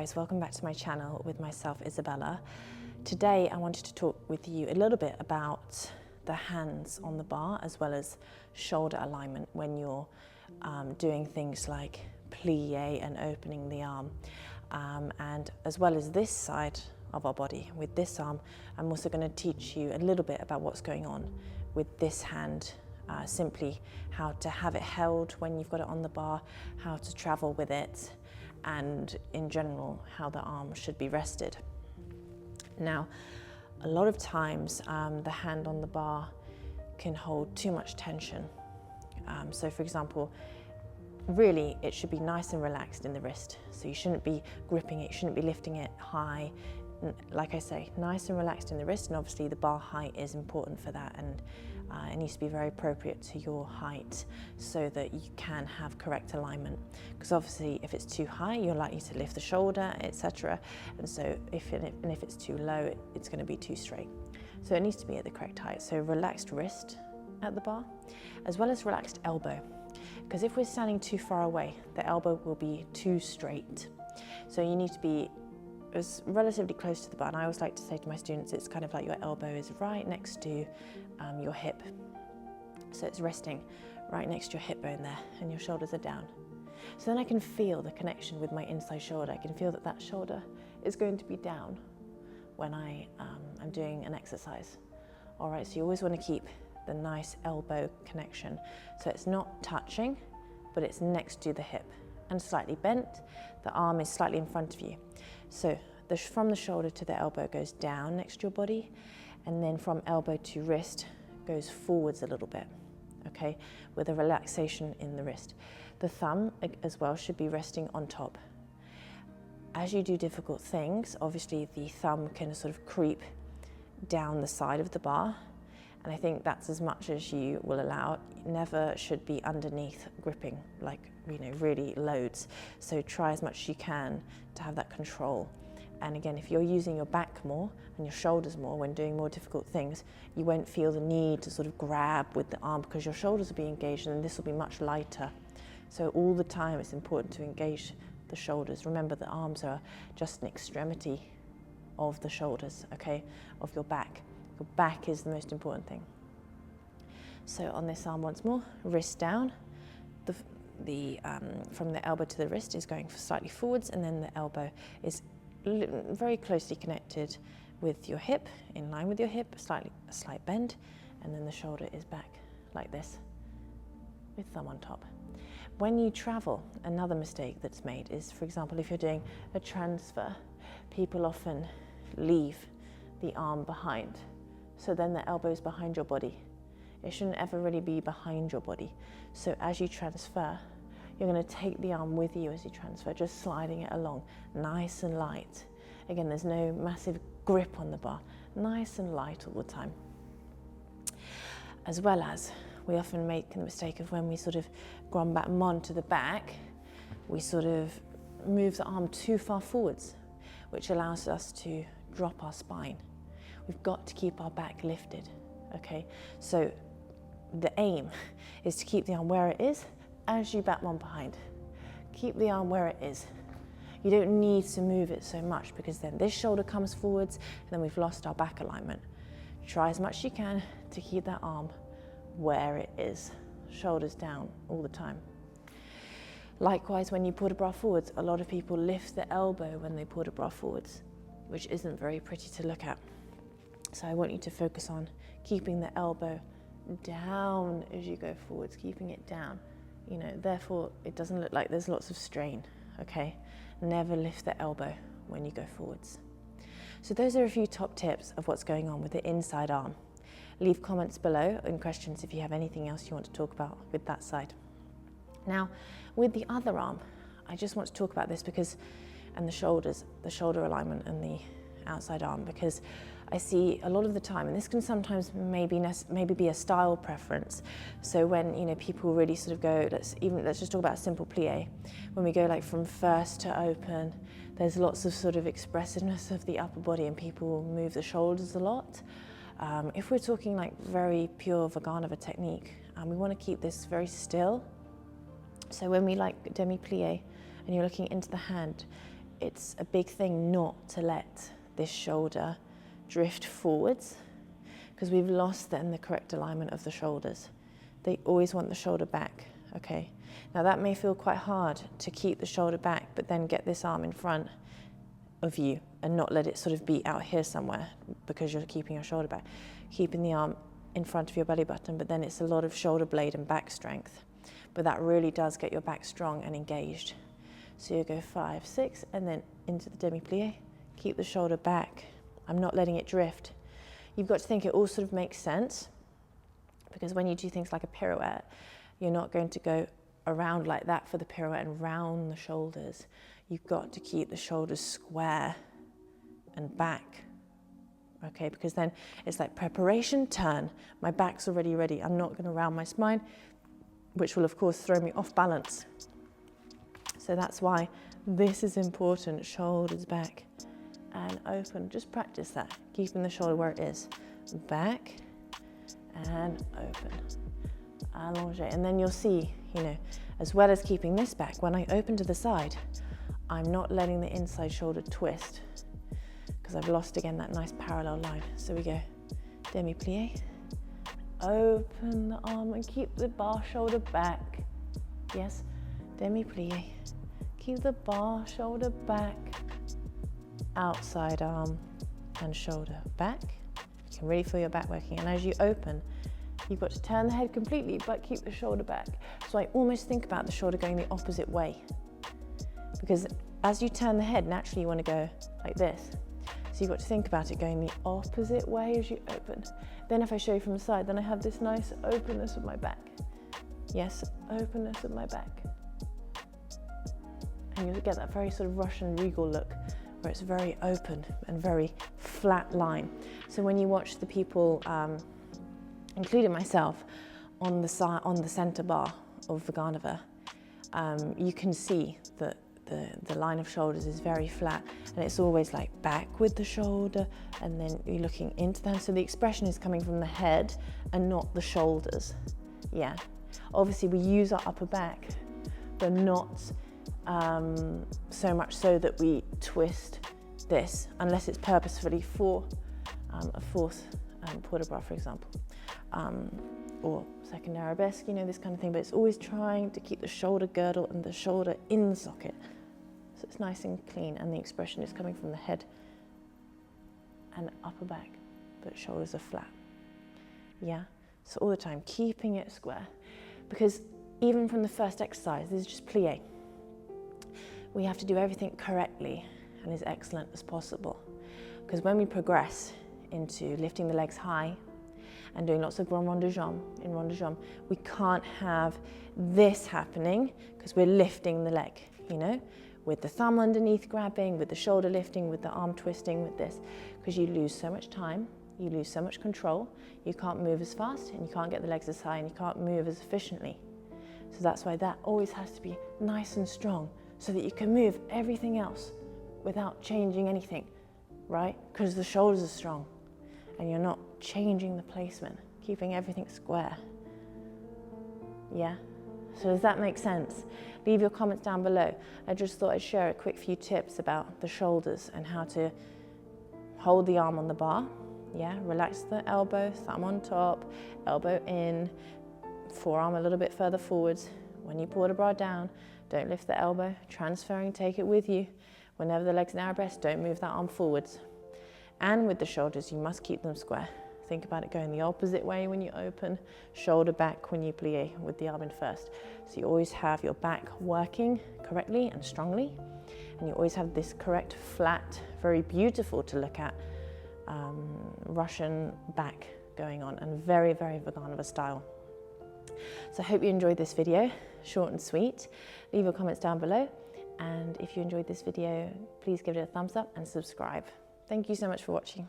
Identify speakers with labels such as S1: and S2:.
S1: guys, welcome back to my channel with myself, Isabella. Today I wanted to talk with you a little bit about the hands on the bar as well as shoulder alignment when you're doing things like plie and opening the arm, and as well as this side of our body. With this arm, I'm also going to teach you a little bit about what's going on with this hand, simply how to have it held when you've got it on the bar, how to travel with it, and in general how the arm should be rested. Now, a lot of times the hand on the bar can hold too much tension. So for example, really it should be nice and relaxed in the wrist. So you shouldn't be gripping it, you shouldn't be lifting it high. Like I say, nice and relaxed in the wrist, and obviously the bar height is important for that, and it needs to be very appropriate to your height so that you can have correct alignment. Because obviously if it's too high, you're likely to lift the shoulder, etc. And so if it's too low, it's going to be too straight. So it needs to be at the correct height. So relaxed wrist at the bar, as well as relaxed elbow. Because if we're standing too far away, the elbow will be too straight. So you need to be relatively close to the bar. And I always like to say to my students, it's kind of like your elbow is right next to your hip. So it's resting right next to your hip bone there, and your shoulders are down. So then I can feel the connection with my inside shoulder. I can feel that that shoulder is going to be down when I'm doing an exercise. All right, so you always want to keep the nice elbow connection. So it's not touching, but it's next to the hip and slightly bent. The arm is slightly in front of you. So from the shoulder to the elbow goes down next to your body, and then from elbow to wrist goes forwards a little bit, okay, with a relaxation in the wrist. The thumb as well should be resting on top. As you do difficult things, obviously the thumb can sort of creep down the side of the bar, and I think that's as much as you will allow. It never should be underneath gripping, like, you know, really loads. So try as much as you can to have that control. And again, if you're using your back more and your shoulders more when doing more difficult things, you won't feel the need to sort of grab with the arm because your shoulders will be engaged, and this will be much lighter. So all the time it's important to engage the shoulders. Remember, the arms are just an extremity of the shoulders, okay, of your back. Your back is the most important thing. So on this arm once more, wrist down. From the elbow to the wrist is going slightly forwards, and then the elbow is very closely connected with your hip, in line with your hip, a slight bend, and then the shoulder is back like this with thumb on top. When you travel, another mistake that's made is, for example, if you're doing a transfer, people often leave the arm behind. So then the elbow is behind your body. It shouldn't ever really be behind your body. So as you transfer, you're going to take the arm with you as you transfer, just sliding it along, nice and light. Again, there's no massive grip on the bar, nice and light all the time. As well as, we often make the mistake of when we sort of grand battement to the back, we sort of move the arm too far forwards, which allows us to drop our spine. We've got to keep our back lifted, okay? So the aim is to keep the arm where it is as you battement behind. Keep the arm where it is. You don't need to move it so much, because then this shoulder comes forwards and then we've lost our back alignment. Try as much as you can to keep that arm where it is, shoulders down all the time. Likewise, when you pull the bra forwards, a lot of people lift the elbow when they pull the bra forwards, which isn't very pretty to look at. So I want you to focus on keeping the elbow down as you go forwards, keeping it down. You know, therefore it doesn't look like there's lots of strain, okay? Never lift the elbow when you go forwards. So those are a few top tips of what's going on with the inside arm. Leave comments below and questions if you have anything else you want to talk about with that side. Now, with the other arm, I just want to talk about this because, and the shoulders, the shoulder alignment and the outside arm, because I see a lot of the time, and this can sometimes maybe be a style preference. So when, you know, people really sort of go, let's just talk about a simple plie. When we go like from first to open, there's lots of sort of expressiveness of the upper body, and people move the shoulders a lot. If we're talking like very pure Vaganova technique, we want to keep this very still. So when we like demi plie and you're looking into the hand, it's a big thing not to let this shoulder drift forwards, because we've lost then the correct alignment of the shoulders. They always want the shoulder back, okay? Now that may feel quite hard to keep the shoulder back, but then get this arm in front of you and not let it sort of be out here somewhere because you're keeping your shoulder back. Keeping the arm in front of your belly button, but then it's a lot of shoulder blade and back strength. But that really does get your back strong and engaged. So you go 5, 6, and then into the demi-plie. Keep the shoulder back. I'm not letting it drift. You've got to think it all sort of makes sense, because when you do things like a pirouette, you're not going to go around like that for the pirouette and round the shoulders. You've got to keep the shoulders square and back, okay? Because then it's like preparation, turn. My back's already ready. I'm not going to round my spine, which will of course throw me off balance. So that's why this is important. Shoulders back and open. Just practice that, keeping the shoulder where it is. Back and open. Allongé. And then you'll see, you know, as well as keeping this back, when I open to the side, I'm not letting the inside shoulder twist, because I've lost again that nice parallel line. So we go demi-plie, open the arm and keep the bar shoulder back. Yes, demi-plie, keep the bar shoulder back, outside arm and shoulder back. You can really feel your back working. And as you open, you've got to turn the head completely, but keep the shoulder back. So I almost think about the shoulder going the opposite way, because as you turn the head, naturally you want to go like this. So you've got to think about it going the opposite way as you open. Then if I show you from the side, then I have this nice openness of my back. Yes, openness of my back. And you'll get that very sort of Russian regal look, where it's very open and very flat line. So when you watch the people, including myself, on the center bar of Vaganova, you can see that the line of shoulders is very flat, and it's always like back with the shoulder, and then you're looking into them. So the expression is coming from the head and not the shoulders. Yeah, obviously we use our upper back, but not so much so that we twist this, unless it's purposefully for a fourth port de bras, for example, or second arabesque, you know, this kind of thing. But it's always trying to keep the shoulder girdle and the shoulder in socket, so it's nice and clean, and the expression is coming from the head and upper back, but shoulders are flat. Yeah, so all the time keeping it square, because even from the first exercise, this is just plie. We have to do everything correctly and as excellent as possible, because when we progress into lifting the legs high and doing lots of rond de jambe, we can't have this happening, because we're lifting the leg, you know, with the thumb underneath grabbing, with the shoulder lifting, with the arm twisting, with this, because you lose so much time, you lose so much control, you can't move as fast, and you can't get the legs as high, and you can't move as efficiently. So that's why that always has to be nice and strong, so that you can move everything else without changing anything, right? Because the shoulders are strong and you're not changing the placement, keeping everything square. Yeah? So does that make sense? Leave your comments down below. I just thought I'd share a quick few tips about the shoulders and how to hold the arm on the bar. Yeah, relax the elbow, thumb on top, elbow in, forearm a little bit further forwards. When you port de bras down, don't lift the elbow, transferring, take it with you. Whenever the leg's in arabesque, don't move that arm forwards. And with the shoulders, you must keep them square. Think about it going the opposite way when you open, shoulder back when you plie with the arm in first. So you always have your back working correctly and strongly, and you always have this correct, flat, very beautiful to look at Russian back going on, and very, very Vaganova style. So I hope you enjoyed this video, short and sweet. Leave your comments down below, and if you enjoyed this video, please give it a thumbs up and subscribe. Thank you so much for watching.